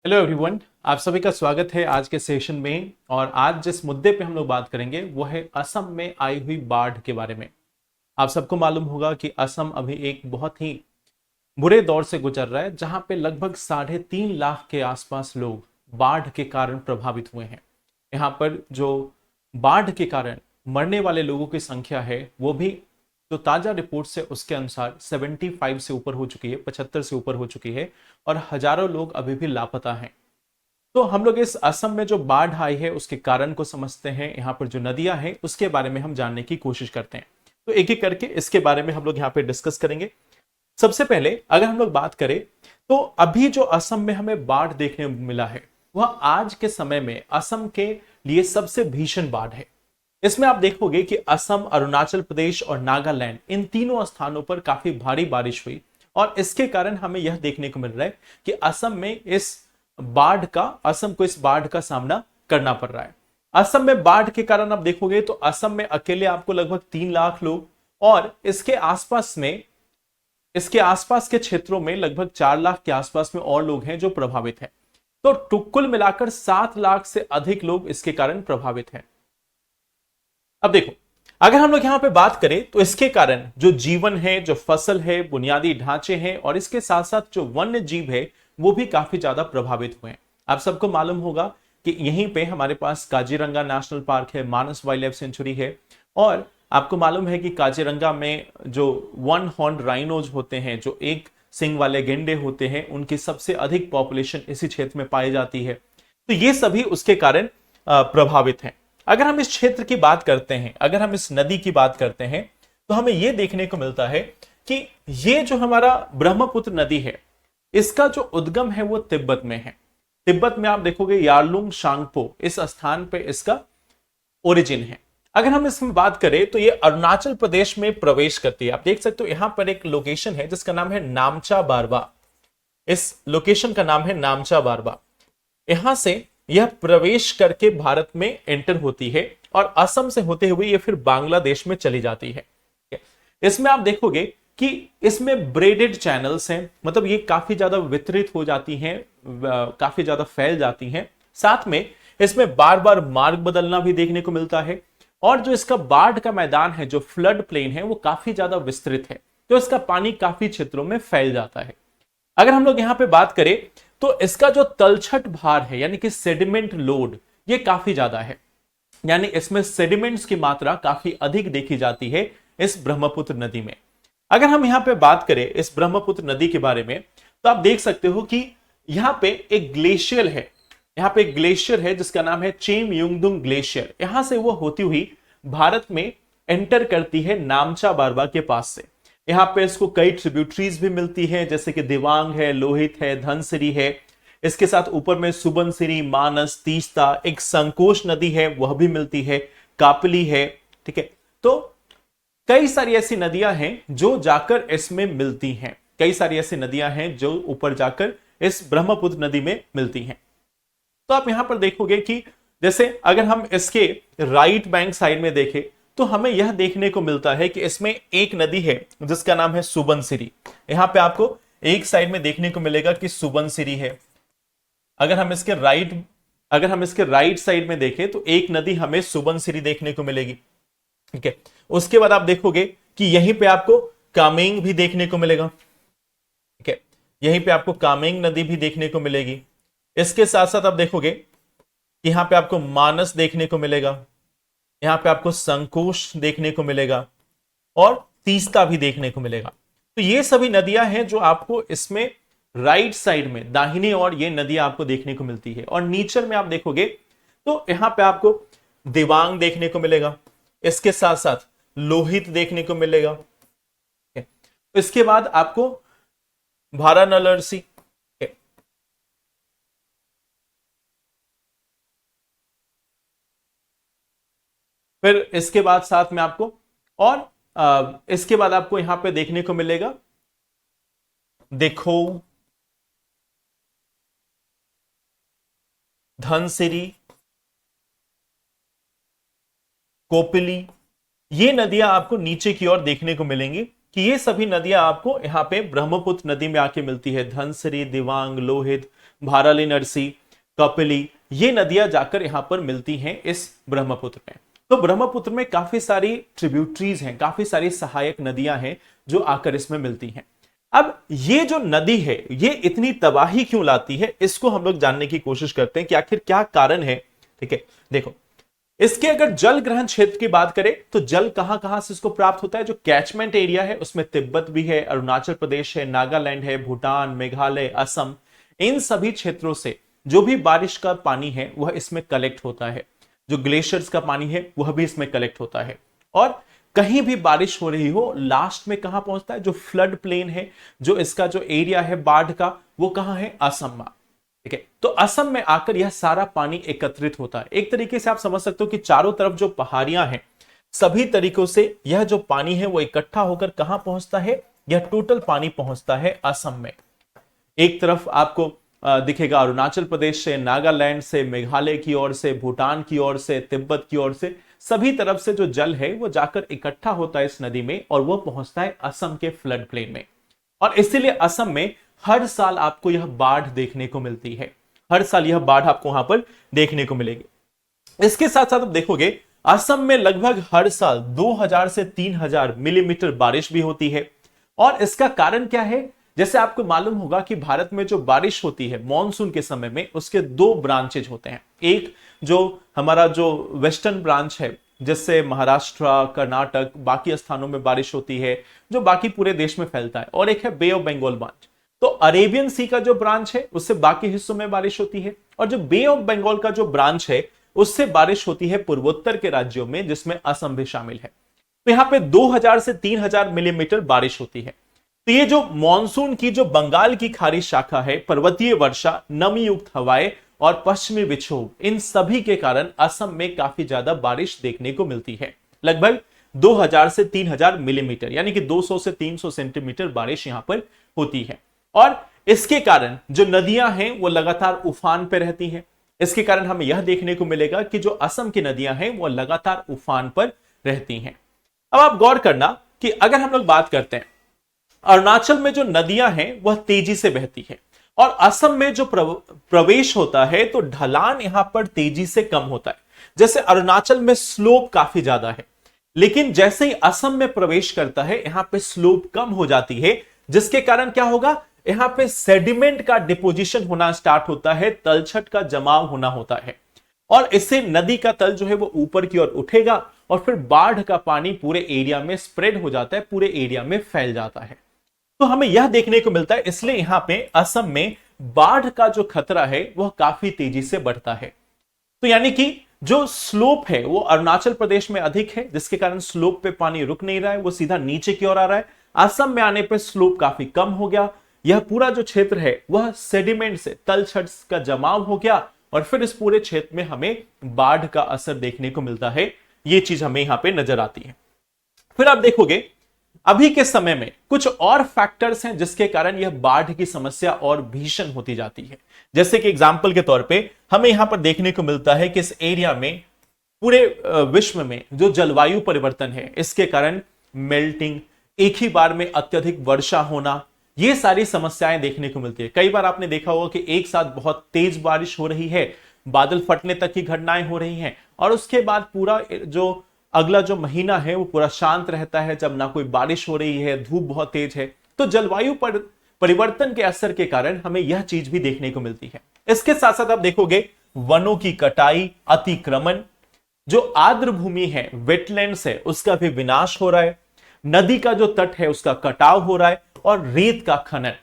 Hello everyone, आप सभी का स्वागत है आज के सेशन में। और आज जिस मुद्दे पे हम लोग बात करेंगे वो है असम में आई हुई बाढ़ के बारे में। आप सबको मालूम होगा कि असम अभी एक बहुत ही बुरे दौर से गुजर रहा है, जहां पे लगभग 3.5 लाख के आसपास लोग बाढ़ के कारण प्रभावित हुए हैं। यहाँ पर जो बाढ़ के कारण मरने वाले लोगों की संख्या है वो भी जो ताजा रिपोर्ट से उसके अनुसार 75 से ऊपर हो चुकी है, 75 से ऊपर हो चुकी है। और हजारों लोग अभी भी लापता हैं। तो हम लोग इस असम में जो बाढ़ आई है उसके कारण को समझते हैं, यहाँ पर जो नदियां हैं उसके बारे में हम जानने की कोशिश करते हैं। तो एक एक करके इसके बारे में हम लोग यहाँ पे डिस्कस करेंगे। सबसे पहले अगर हम लोग बात करें तो अभी जो असम में हमें बाढ़ देखने को मिला है वह आज के समय में असम के लिए सबसे भीषण बाढ़ है। इसमें आप देखोगे कि असम, अरुणाचल प्रदेश और नागालैंड, इन तीनों स्थानों पर काफी भारी बारिश हुई। और इसके कारण हमें यह देखने को मिल रहा है कि असम को इस बाढ़ का सामना करना पड़ रहा है। असम में बाढ़ के कारण आप देखोगे तो असम में अकेले आपको लगभग 3 लाख लोग और इसके आसपास के क्षेत्रों में लगभग 4 लाख के आसपास में और लोग हैं जो प्रभावित हैं। तो कुल मिलाकर 7 लाख से अधिक लोग इसके कारण प्रभावित हैं। अब देखो, अगर हम लोग यहां पे बात करें तो इसके कारण जो जीवन है, जो फसल है, बुनियादी ढांचे हैं और इसके साथ साथ जो वन्य जीव है वो भी काफी ज्यादा प्रभावित हुए हैं। आप सबको मालूम होगा कि यहीं पे हमारे पास काजीरंगा नेशनल पार्क है, मानस वाइल्ड लाइफ सेंचुरी है। और आपको मालूम है कि काजीरंगा में जो वन हॉर्न राइनोज होते हैं, जो एक सिंग वाले गेंडे होते हैं, उनकी सबसे अधिक पॉपुलेशन इसी क्षेत्र में पाई जाती है। तो ये सभी उसके कारण प्रभावित हैं। अगर हम इस क्षेत्र की बात करते हैं, अगर हम इस नदी की बात करते हैं तो हमें यह देखने को मिलता है कि ये जो हमारा ब्रह्मपुत्र नदी है इसका जो उद्गम है वो तिब्बत में है। तिब्बत में आप देखोगे यारलुंग शांगपो, इस स्थान पे इसका ओरिजिन है। अगर हम इसमें बात करें तो ये अरुणाचल प्रदेश में प्रवेश करती है। आप देख सकते हो यहां पर एक लोकेशन है जिसका नाम है नामचा बारवा। इस लोकेशन का नाम है नामचा बारवा। यहां से यह प्रवेश करके भारत में एंटर होती है और असम से होते हुए यह फिर बांग्लादेश में चली जाती है। इसमें आप देखोगे कि इसमें ब्रेडेड चैनल्स हैं, मतलब ये काफी ज्यादा वितरित हो जाती हैं, काफी ज्यादा फैल जाती हैं। साथ में इसमें बार बार मार्ग बदलना भी देखने को मिलता है। और जो इसका बाढ़ का मैदान है, जो फ्लड प्लेन है, वो काफी ज्यादा विस्तृत है, तो इसका पानी काफी क्षेत्रों में फैल जाता है। अगर हम लोग यहां पे बात करें तो इसका जो तलछट भार है यानी कि सेडिमेंट लोड, ये काफी ज्यादा है। यानी इसमें सेडिमेंट्स की मात्रा काफी अधिक देखी जाती है इस ब्रह्मपुत्र नदी में। अगर हम यहां पे बात करें इस ब्रह्मपुत्र नदी के बारे में तो आप देख सकते हो कि यहां पे एक ग्लेशियर है। यहां पे एक ग्लेशियर है जिसका नाम है चेम युंगदुंग ग्लेशियर। यहां से वो होती हुई भारत में एंटर करती है नामचा बारवा के पास से। यहाँ पे इसको कई ट्रिब्यूटरीज भी मिलती हैं, जैसे कि दिवांग है, लोहित है, धनसिरी है। इसके साथ ऊपर में सुबनसिरी, मानस, तीस्ता, एक संकोश नदी है वह भी मिलती है, कापली है। ठीक है, तो कई सारी ऐसी नदियां हैं जो जाकर इसमें मिलती हैं। कई सारी ऐसी नदियां हैं जो ऊपर जाकर इस ब्रह्मपुत्र नदी में मिलती हैं। तो आप यहां पर देखोगे कि जैसे अगर हम इसके राइट बैंक साइड में देखें तो हमें यह देखने को मिलता है कि इसमें एक नदी है जिसका नाम है सुबनसिरी। यहां पे आपको एक साइड में देखने को मिलेगा कि सुबनसिरी है। अगर हम इसके राइट साइड में देखें तो एक नदी हमें सुबनसिरी देखने को मिलेगी। ठीक है, उसके बाद आप देखोगे कि यहीं पे आपको कामेंग भी देखने को मिलेगा। ठीक है, यहीं पे आपको कामेंग नदी भी देखने को मिलेगी। इसके साथ साथ आप देखोगे यहां पे आपको मानस देखने को मिलेगा, यहां पे आपको संकोश देखने को मिलेगा और तीस्ता भी देखने को मिलेगा। तो ये सभी नदियां हैं जो आपको इसमें राइट साइड में दाहिनी ओर ये नदियां आपको देखने को मिलती है। और नीचे में आप देखोगे तो यहां पे आपको दिवांग देखने को मिलेगा, इसके साथ साथ लोहित देखने को मिलेगा। इसके बाद आपको वाराणसी, फिर इसके बाद साथ में आपको और इसके बाद आपको यहां पे देखने को मिलेगा देखो, धनसिरी, कोपिली। ये नदियां आपको नीचे की ओर देखने को मिलेंगी कि ये सभी नदियां आपको यहाँ पे ब्रह्मपुत्र नदी में आके मिलती है। धनसिरी, दिवांग, लोहित, भाराली, नरसी, कपिली, ये नदियां जाकर यहां पर मिलती हैं इस ब्रह्मपुत्र में। तो ब्रह्मपुत्र में काफी सारी ट्रिब्यूटरीज हैं, काफी सारी सहायक नदियां हैं जो आकर इसमें मिलती हैं। अब ये जो नदी है ये इतनी तबाही क्यों लाती है, इसको हम लोग जानने की कोशिश करते हैं कि आखिर क्या कारण है। ठीक है, देखो इसके अगर जल ग्रहण क्षेत्र की बात करें तो जल कहां कहां से इसको प्राप्त होता है। जो कैचमेंट एरिया है उसमें तिब्बत भी है, अरुणाचल प्रदेश है, नागालैंड है, भूटान, मेघालय, असम, इन सभी क्षेत्रों से जो भी बारिश का पानी है वह इसमें कलेक्ट होता है। जो ग्लेशियर्स का पानी है वह भी इसमें कलेक्ट होता है। और कहीं भी बारिश हो रही हो लास्ट में कहां पहुंचता है, जो फ्लड प्लेन है, जो इसका जो एरिया है बाढ़ का, वो कहां है, असम में। ठीक है, तो असम में आकर यह सारा पानी एकत्रित होता है। एक तरीके से आप समझ सकते हो कि चारों तरफ जो पहाड़ियां हैं सभी तरीकों से यह जो पानी है वो इकट्ठा होकर कहां पहुंचता है, यह टोटल पानी पहुंचता है असम में। एक तरफ आपको दिखेगा अरुणाचल प्रदेश से, नागालैंड से, मेघालय की ओर से, भूटान की ओर से, तिब्बत की ओर से, सभी तरफ से जो जल है वो जाकर इकट्ठा होता है इस नदी में और वो पहुंचता है असम के फ्लड प्लेन में। और इसीलिए असम में हर साल आपको यह बाढ़ देखने को मिलती है। हर साल यह बाढ़ आपको वहां पर देखने को मिलेगी। इसके साथ साथ आप देखोगे असम में लगभग हर साल 2000 से 3000 मिलीमीटर बारिश भी होती है। और इसका कारण क्या है, जैसे आपको मालूम होगा कि भारत में जो बारिश होती है मॉनसून के समय में उसके दो ब्रांचेज होते हैं। एक जो हमारा जो वेस्टर्न ब्रांच है जिससे महाराष्ट्र, कर्नाटक, बाकी स्थानों में बारिश होती है जो बाकी पूरे देश में फैलता है, और एक है बे ऑफ बंगाल ब्रांच। तो अरेबियन सी का जो ब्रांच है उससे बाकी हिस्सों में बारिश होती है, और जो बे ऑफ बंगाल का जो ब्रांच है उससे बारिश होती है पूर्वोत्तर के राज्यों में जिसमें असम भी शामिल है। तो यहां पे 2000 से 3000 मिलीमीटर बारिश होती है। तो ये जो मॉनसून की जो बंगाल की खाड़ी शाखा है, पर्वतीय वर्षा, नमी युक्त हवाएं और पश्चिमी विक्षोभ, इन सभी के कारण असम में काफी ज्यादा बारिश देखने को मिलती है। लगभग 2000 से 3000 मिलीमीटर यानी कि 200 से 300 सेंटीमीटर बारिश यहां पर होती है। और इसके कारण जो नदियां हैं वो लगातार उफान पर रहती हैं। इसके कारण हमें यह देखने को मिलेगा कि जो असम की नदियां हैं वो लगातार उफान पर रहती हैं। अब आप गौर करना कि अगर हम लोग बात करते हैं अरुणाचल में जो नदियां हैं वह तेजी से बहती है, और असम में जो प्रवेश होता है तो ढलान यहां पर तेजी से कम होता है। जैसे अरुणाचल में स्लोप काफी ज्यादा है, लेकिन जैसे ही असम में प्रवेश करता है यहां पे स्लोप कम हो जाती है, जिसके कारण क्या होगा, यहां पे सेडिमेंट का डिपोजिशन होना स्टार्ट होता है, तलछट का जमाव होना होता है, और इससे नदी का तल जो है वो ऊपर की ओर उठेगा और फिर बाढ़ का पानी पूरे एरिया में स्प्रेड हो जाता है, पूरे एरिया में फैल जाता है। तो हमें यह देखने को मिलता है, इसलिए यहां पे असम में बाढ़ का जो खतरा है वह काफी तेजी से बढ़ता है। तो यानी कि जो स्लोप है वो अरुणाचल प्रदेश में अधिक है, जिसके कारण स्लोप पे पानी रुक नहीं रहा है, वो सीधा नीचे की ओर आ रहा है। असम में आने पे स्लोप काफी कम हो गया, यह पूरा जो क्षेत्र है वह सेडिमेंट से, तलछट का जमाव हो गया, और फिर इस पूरे क्षेत्र में हमें बाढ़ का असर देखने को मिलता है। यह चीज हमें यहां पे नजर आती है। फिर आप देखोगे अभी के समय में कुछ और फैक्टर्स हैं जिसके कारण यह बाढ़ की समस्या और भीषण होती जाती है। जैसे कि एग्जाम्पल के तौर पे हमें यहां पर देखने को मिलता है कि इस एरिया में पूरे विश्व में जो जलवायु परिवर्तन है इसके कारण मेल्टिंग, एक ही बार में अत्यधिक वर्षा होना, ये सारी समस्याएं देखने को मिलती है। कई बार आपने देखा होगा कि एक साथ बहुत तेज बारिश हो रही है, बादल फटने तक की घटनाएं हो रही हैं, और उसके बाद पूरा जो अगला जो महीना है वो पूरा शांत रहता है, जब ना कोई बारिश हो रही है, धूप बहुत तेज है। तो जलवायु परिवर्तन के असर के कारण हमें यह चीज भी देखने को मिलती है। इसके साथ साथ आप देखोगे वनों की कटाई, अतिक्रमण, जो आर्द्र भूमि है, वेटलैंड्स है, उसका भी विनाश हो रहा है, नदी का जो तट है उसका कटाव हो रहा है, और रेत का खनन।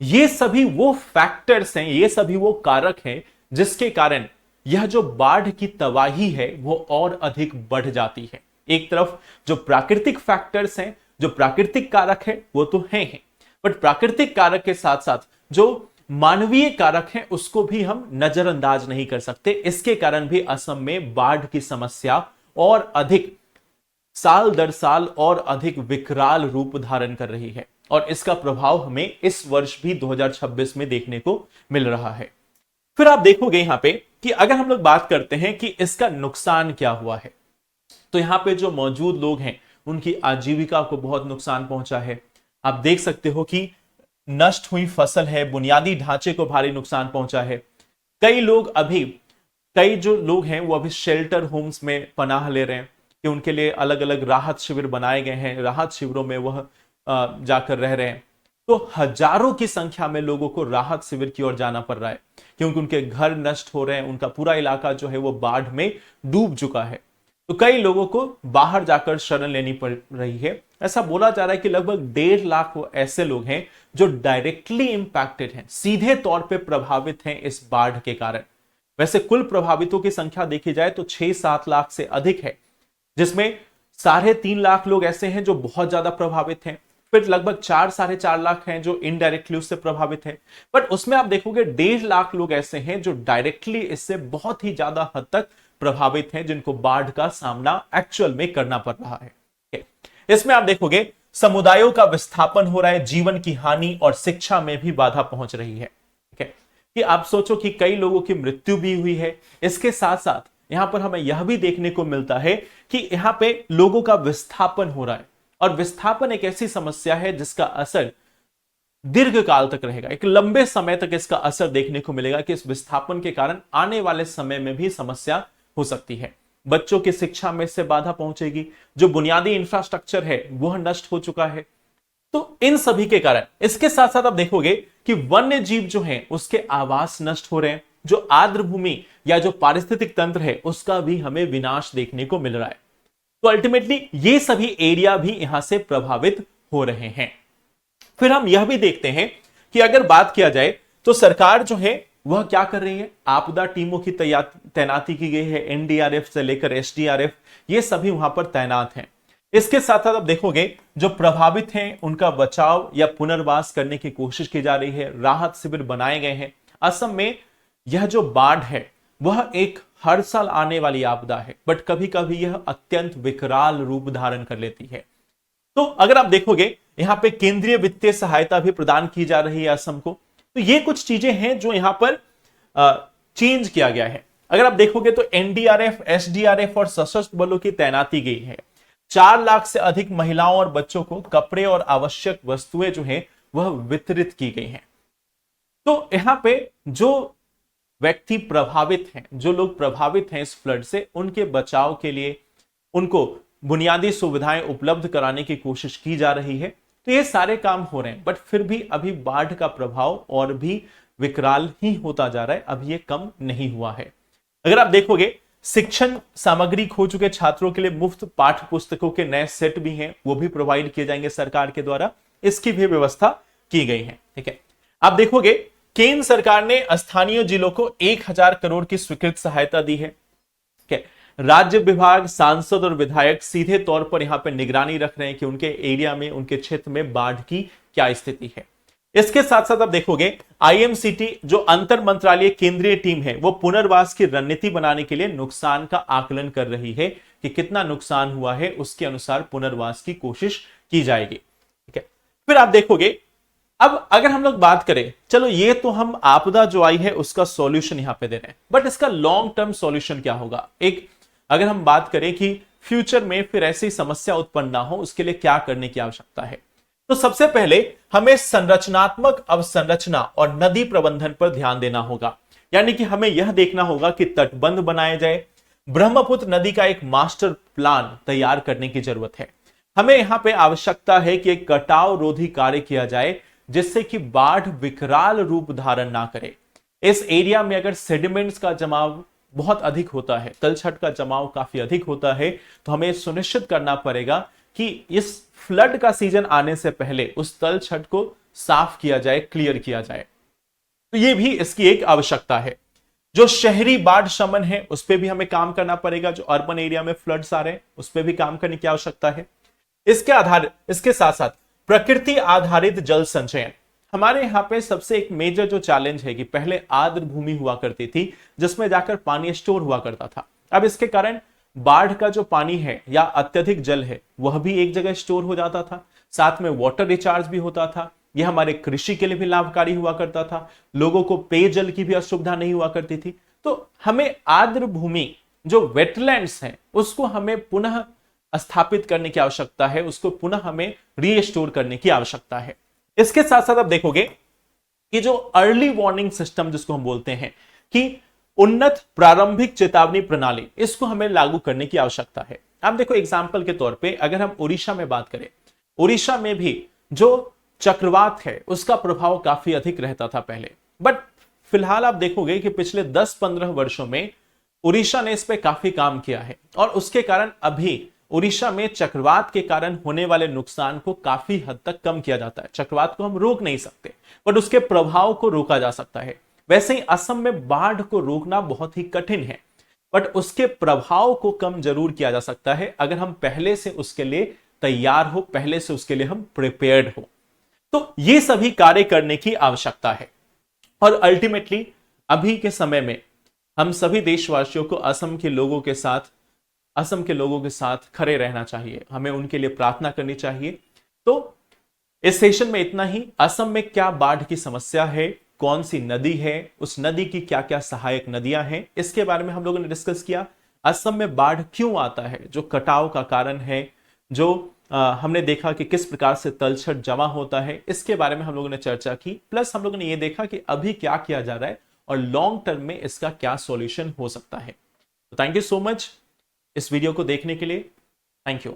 ये सभी वो फैक्टर्स हैं, ये सभी वो कारक हैं जिसके कारण यह जो बाढ़ की तबाही है वो और अधिक बढ़ जाती है। एक तरफ जो प्राकृतिक फैक्टर्स हैं, जो प्राकृतिक कारक है वो तो हैं, बट प्राकृतिक कारक के साथ साथ जो मानवीय कारक हैं उसको भी हम नजरअंदाज नहीं कर सकते। इसके कारण भी असम में बाढ़ की समस्या और अधिक, साल दर साल और अधिक विकराल रूप धारण कर रही है, और इसका प्रभाव हमें इस वर्ष भी 2026 में देखने को मिल रहा है। फिर आप देखोगे यहां पे कि अगर हम लोग बात करते हैं कि इसका नुकसान क्या हुआ है, तो यहां पे जो मौजूद लोग हैं उनकी आजीविका को बहुत नुकसान पहुंचा है। आप देख सकते हो कि नष्ट हुई फसल है, बुनियादी ढांचे को भारी नुकसान पहुंचा है। कई जो लोग हैं वो अभी शेल्टर होम्स में पनाह ले रहे हैं कि उनके लिए अलग अलग राहत शिविर बनाए गए हैं, राहत शिविरों में वह जाकर रह रहे हैं। तो हजारों की संख्या में लोगों को राहत शिविर की ओर जाना पड़ रहा है क्योंकि उनके घर नष्ट हो रहे हैं, उनका पूरा इलाका जो है वो बाढ़ में डूब चुका है। तो कई लोगों को बाहर जाकर शरण लेनी पड़ रही है। ऐसा बोला जा रहा है कि लगभग 1.5 लाख वो ऐसे लोग हैं जो डायरेक्टली इंपैक्टेड हैं, सीधे तौर पे प्रभावित हैं इस बाढ़ के कारण। वैसे कुल प्रभावितों की संख्या देखी जाए तो 6-7 लाख से अधिक है, जिसमें 3.5 लाख लोग ऐसे हैं जो बहुत ज्यादा प्रभावित हैं, फिर लगभग 4-4.5 लाख हैं जो इनडायरेक्टली उससे प्रभावित हैं। बट उसमें आप देखोगे 1.5 लाख लोग ऐसे हैं जो डायरेक्टली इससे बहुत ही ज्यादा हद तक प्रभावित हैं, जिनको बाढ़ का सामना एक्चुअल में करना पड़ रहा है। इसमें आप देखोगे समुदायों का विस्थापन हो रहा है, जीवन की हानि और शिक्षा में भी बाधा पहुंच रही है। ठीक है, कि आप सोचो कि कई लोगों की मृत्यु भी हुई है। इसके साथ साथ यहां पर हमें यह भी देखने को मिलता है कि यहां पे लोगों का विस्थापन हो रहा है, और विस्थापन एक ऐसी समस्या है जिसका असर दीर्घ काल तक रहेगा। एक लंबे समय तक इसका असर देखने को मिलेगा कि इस विस्थापन के कारण आने वाले समय में भी समस्या हो सकती है। बच्चों की शिक्षा में इससे बाधा पहुंचेगी, जो बुनियादी इंफ्रास्ट्रक्चर है वह नष्ट हो चुका है। तो इन सभी के कारण इसके साथ साथ आप देखोगे कि वन्य जीव जो हैं उसके आवास नष्ट हो रहे हैं, जो आर्द्र भूमि या जो पारिस्थितिक तंत्र है उसका भी हमें विनाश देखने को मिल रहा है। तो अल्टीमेटली ये सभी एरिया भी यहां से प्रभावित हो रहे हैं। फिर हम यह भी देखते हैं कि अगर बात किया जाए तो सरकार जो है वह क्या कर रही है, आपदा टीमों की तैनाती की गई है। एनडीआरएफ से लेकर एसडीआरएफ ये सभी वहां पर तैनात हैं। इसके साथ साथ आप देखोगे जो प्रभावित हैं उनका बचाव या पुनर्वास करने की कोशिश की जा रही है, राहत शिविर बनाए गए हैं। असम में यह जो बाढ़ है वह एक हर साल आने वाली आपदा है, बट कभी कभी यह अत्यंत विकराल रूप धारण कर लेती है। तो अगर आप देखोगे यहां पे केंद्रीय वित्तीय सहायता भी प्रदान की जा रही है असम को। तो ये कुछ चीजें हैं जो यहां पर चेंज किया गया है। अगर आप देखोगे तो एनडीआरएफ, एसडीआरएफ और सशस्त्र बलों की तैनाती गई है। 4 लाख से अधिक महिलाओं और बच्चों को कपड़े और आवश्यक वस्तुएं जो हैं वह वितरित की गई हैं। तो यहां पे जो व्यक्ति प्रभावित हैं, जो लोग प्रभावित हैं इस फ्लड से, उनके बचाव के लिए उनको बुनियादी सुविधाएं उपलब्ध कराने की कोशिश की जा रही है। तो ये सारे काम हो रहे हैं, बट फिर भी अभी बाढ़ का प्रभाव और भी विकराल ही होता जा रहा है, अभी ये कम नहीं हुआ है। अगर आप देखोगे शिक्षण सामग्री खो चुके छात्रों के लिए मुफ्त पाठ्य पुस्तकों के नए सेट भी हैं, वो भी प्रोवाइड किए जाएंगे सरकार के द्वारा, इसकी भी व्यवस्था की गई है। ठीक है, आप देखोगे केंद्र सरकार ने स्थानीय जिलों को 1000 करोड़ की स्वीकृत सहायता दी है। ठीक है, राज्य विभाग, सांसद और विधायक सीधे तौर पर यहां पर निगरानी रख रहे हैं कि उनके एरिया में, उनके क्षेत्र में बाढ़ की क्या स्थिति है। इसके साथ साथ आप देखोगे आईएमसीटी जो अंतर मंत्रालय केंद्रीय टीम है वो पुनर्वास की रणनीति बनाने के लिए नुकसान का आकलन कर रही है कि कितना नुकसान हुआ है, उसके अनुसार पुनर्वास की कोशिश की जाएगी। ठीक है, फिर आप देखोगे अब अगर हम लोग बात करें, चलो ये तो हम आपदा जो आई है उसका सॉल्यूशन यहां पे दे रहे हैं, बट इसका लॉन्ग टर्म सॉल्यूशन क्या होगा। एक अगर हम बात करें कि फ्यूचर में फिर ऐसी समस्या उत्पन्न ना हो, उसके लिए क्या करने की आवश्यकता है, तो सबसे पहले हमें संरचनात्मक अवसंरचना और नदी प्रबंधन पर ध्यान देना होगा। यानी कि हमें यह देखना होगा कि तटबंध बनाए जाए, ब्रह्मपुत्र नदी का एक मास्टर प्लान तैयार करने की जरूरत है। हमें यहां पे आवश्यकता है कि एक कटाव रोधी कार्य किया जाए जिससे कि बाढ़ विकराल रूप धारण ना करे। इस एरिया में अगर सेडिमेंट्स का जमाव बहुत अधिक होता है, तलछट का जमाव काफी अधिक होता है, तो हमें सुनिश्चित करना पड़ेगा कि इस फ्लड का सीजन आने से पहले उस तलछट को साफ किया जाए, क्लियर किया जाए। तो ये भी इसकी एक आवश्यकता है। जो शहरी बाढ़ शमन है उस पर भी हमें काम करना पड़ेगा। जो अर्बन एरिया में फ्लड्स आ रहे हैं उस पर भी काम करने की आवश्यकता है। इसके साथ साथ प्रकृति आधारित जल संचयन। हमारे यहाँ पे सबसे एक मेजर जो चैलेंज है कि पहले आर्द्र भूमि हुआ करती थी जिसमें जाकर पानी स्टोर हुआ करता था। अब इसके कारण बाढ़ का जो पानी है या अत्यधिक जल है वह भी एक जगह स्टोर हो जाता था, साथ में वाटर रिचार्ज भी होता था। यह हमारे कृषि के लिए भी लाभकारी हुआ करता था, लोगों को पेयजल की भी असुविधा नहीं हुआ करती थी। तो हमें आर्द्र भूमि जो वेटलैंड्स हैं उसको हमें पुनः स्थापित करने की आवश्यकता है, उसको पुनः हमें रीस्टोर करने की आवश्यकता है। इसके साथ साथ आप देखोगे कि जो अर्ली वार्निंग सिस्टम जिसको हम बोलते हैं कि उन्नत प्रारंभिक चेतावनी प्रणाली, इसको हमें लागू करने की आवश्यकता है। आप देखो एग्जाम्पल के तौर पे अगर हम उड़ीसा में बात करें, उड़ीसा में भी जो चक्रवात है उसका प्रभाव काफी अधिक रहता था पहले, बट फिलहाल आप देखोगे कि पिछले 10-15 वर्षों में उड़ीसा ने इस पे काफी काम किया है और उसके कारण अभी उड़ीसा में चक्रवात के कारण होने वाले नुकसान को काफी हद तक कम किया जाता है। चक्रवात को हम रोक नहीं सकते, बट उसके प्रभाव को रोका जा सकता है। वैसे ही असम में बाढ़ को रोकना बहुत ही कठिन है, बट उसके प्रभाव को कम जरूर किया जा सकता है अगर हम पहले से उसके लिए तैयार हो, पहले से उसके लिए हम प्रिपेयर्ड हो। तो ये सभी कार्य करने की आवश्यकता है और अल्टीमेटली अभी के समय में हम सभी देशवासियों को असम के लोगों के साथ खड़े रहना चाहिए, हमें उनके लिए प्रार्थना करनी चाहिए। तो इस सेशन में इतना ही। असम में क्या बाढ़ की समस्या है, कौन सी नदी है, उस नदी की क्या क्या सहायक नदियां हैं, इसके बारे में हम लोगों ने डिस्कस किया। असम में बाढ़ क्यों आता है, जो कटाव का कारण है, जो हमने देखा कि किस प्रकार से तलछट जमा होता है, इसके बारे में हम लोगों ने चर्चा की। प्लस हम लोगों ने यह देखा कि अभी क्या किया जा रहा है और लॉन्ग टर्म में इसका क्या सॉल्यूशन हो सकता है। तो थैंक यू सो मच इस वीडियो को देखने के लिए। Thank you.